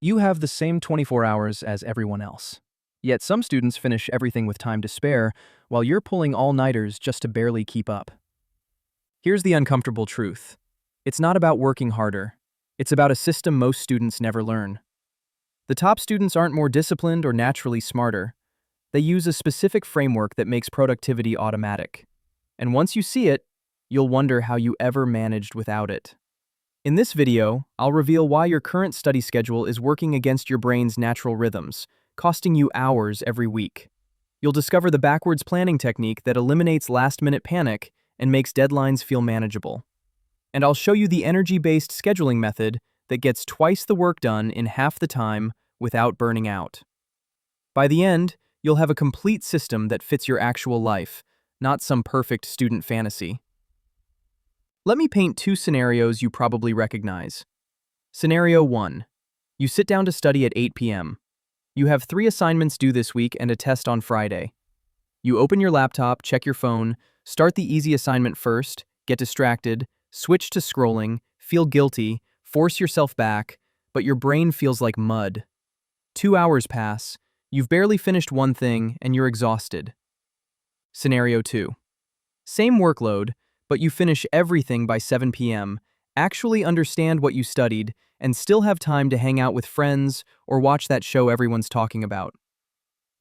You have the same 24 hours as everyone else. Yet some students finish everything with time to spare, while you're pulling all-nighters just to barely keep up. Here's the uncomfortable truth. It's not about working harder. It's about a system most students never learn. The top students aren't more disciplined or naturally smarter. They use a specific framework that makes productivity automatic. And once you see it, you'll wonder how you ever managed without it. In this video, I'll reveal why your current study schedule is working against your brain's natural rhythms, costing you hours every week. You'll discover the backwards planning technique that eliminates last-minute panic and makes deadlines feel manageable. And I'll show you the energy-based scheduling method that gets twice the work done in half the time without burning out. By the end, you'll have a complete system that fits your actual life, not some perfect student fantasy. Let me paint two scenarios you probably recognize. Scenario 1. You sit down to study at 8 p.m. You have 3 assignments due this week and a test on Friday. You open your laptop, check your phone, start the easy assignment first, get distracted, switch to scrolling, feel guilty, force yourself back, but your brain feels like mud. 2 hours pass, you've barely finished one thing, and you're exhausted. Scenario 2. Same workload, but you finish everything by 7 p.m., actually understand what you studied, and still have time to hang out with friends or watch that show everyone's talking about.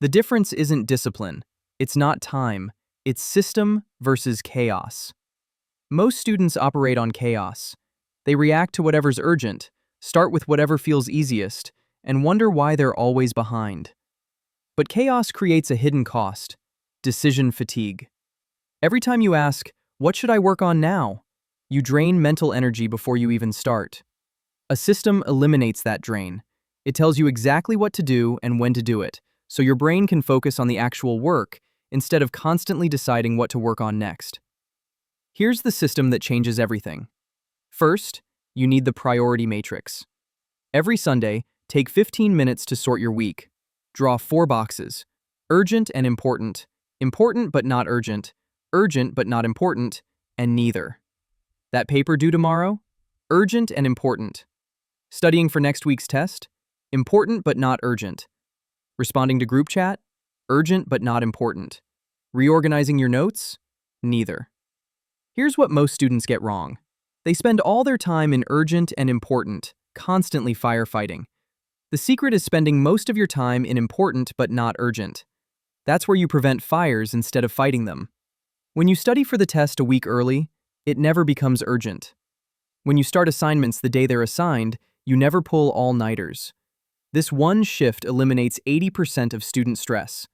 The difference isn't discipline. It's not time. It's system versus chaos. Most students operate on chaos. They react to whatever's urgent, start with whatever feels easiest, and wonder why they're always behind. But chaos creates a hidden cost: decision fatigue. Every time you ask, "What should I work on now?" you drain mental energy before you even start. A system eliminates that drain. It tells you exactly what to do and when to do it, so your brain can focus on the actual work instead of constantly deciding what to work on next. Here's the system that changes everything. First, you need the priority matrix. Every Sunday, take 15 minutes to sort your week. Draw 4 boxes: urgent and important, important but not urgent, urgent but not important, and neither. That paper due tomorrow? Urgent and important. Studying for next week's test? Important but not urgent. Responding to group chat? Urgent but not important. Reorganizing your notes? Neither. Here's what most students get wrong. They spend all their time in urgent and important, constantly firefighting. The secret is spending most of your time in important but not urgent. That's where you prevent fires instead of fighting them. When you study for the test a week early, it never becomes urgent. When you start assignments the day they're assigned, you never pull all-nighters. This one shift eliminates 80% of student stress.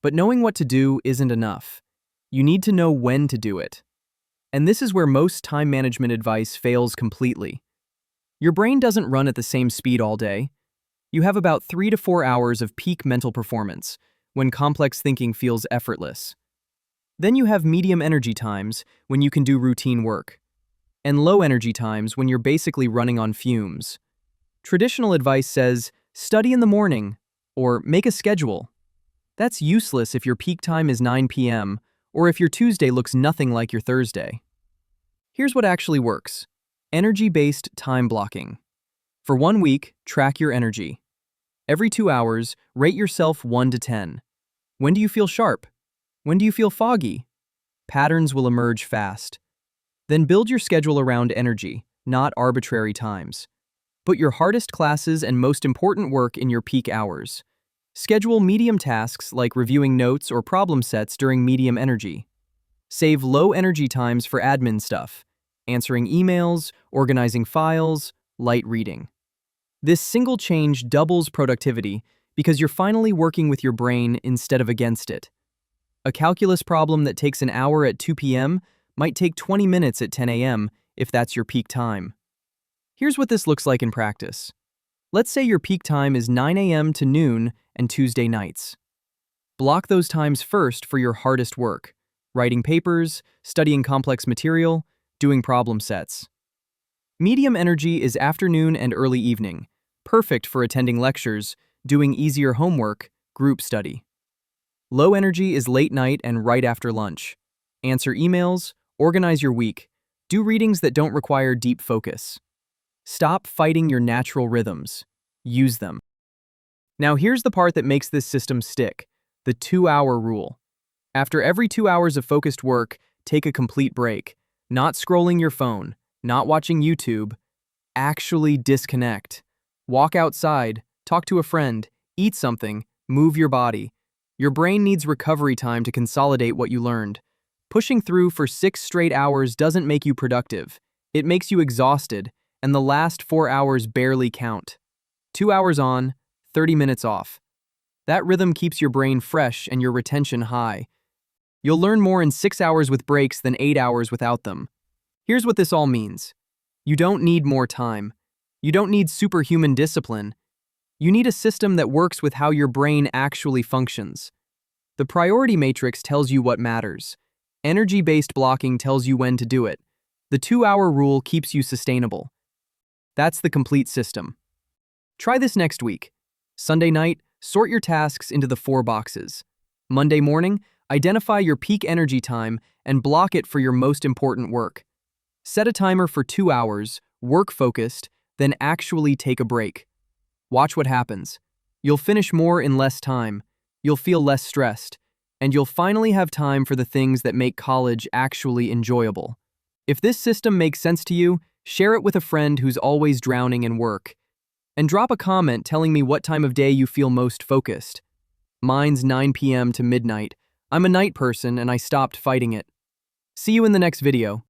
But knowing what to do isn't enough. You need to know when to do it. And this is where most time management advice fails completely. Your brain doesn't run at the same speed all day. You have about 3 to 4 hours of peak mental performance, when complex thinking feels effortless. Then you have medium energy times, when you can do routine work, and low energy times when you're basically running on fumes. Traditional advice says, study in the morning, or make a schedule. That's useless if your peak time is 9 p.m., or if your Tuesday looks nothing like your Thursday. Here's what actually works: energy-based time blocking. For 1 week, track your energy. Every 2 hours, rate yourself 1 to 10. When do you feel sharp? When do you feel foggy? Patterns will emerge fast. Then build your schedule around energy, not arbitrary times. Put your hardest classes and most important work in your peak hours. Schedule medium tasks like reviewing notes or problem sets during medium energy. Save low energy times for admin stuff: answering emails, organizing files, light reading. This single change doubles productivity because you're finally working with your brain instead of against it. A calculus problem that takes an hour at 2 p.m. might take 20 minutes at 10 a.m. if that's your peak time. Here's what this looks like in practice. Let's say your peak time is 9 a.m. to noon and Tuesday nights. Block those times first for your hardest work: writing papers, studying complex material, doing problem sets. Medium energy is afternoon and early evening, perfect for attending lectures, doing easier homework, group study. Low energy is late night and right after lunch. Answer emails, organize your week, do readings that don't require deep focus. Stop fighting your natural rhythms. use them. Now here's the part that makes this system stick, the 2-hour rule. After every 2 hours of focused work, take a complete break. Not scrolling your phone, not watching YouTube. Actually disconnect. Walk outside, talk to a friend, eat something, move your body. Your brain needs recovery time to consolidate what you learned. Pushing through for 6 straight hours doesn't make you productive. It makes you exhausted, and the last 4 hours barely count. 2 hours on, 30 minutes off. That rhythm keeps your brain fresh and your retention high. You'll learn more in 6 hours with breaks than 8 hours without them. Here's what this all means. You don't need more time. You don't need superhuman discipline. You need a system that works with how your brain actually functions. The priority matrix tells you what matters. Energy-based blocking tells you when to do it. The 2-hour rule keeps you sustainable. That's the complete system. Try this next week. Sunday night, sort your tasks into the 4 boxes. Monday morning, identify your peak energy time and block it for your most important work. Set a timer for 2 hours, work focused, then actually take a break. Watch what happens. You'll finish more in less time, you'll feel less stressed, and you'll finally have time for the things that make college actually enjoyable. If this system makes sense to you, share it with a friend who's always drowning in work. And drop a comment telling me what time of day you feel most focused. Mine's 9 p.m. to midnight. I'm a night person and I stopped fighting it. See you in the next video.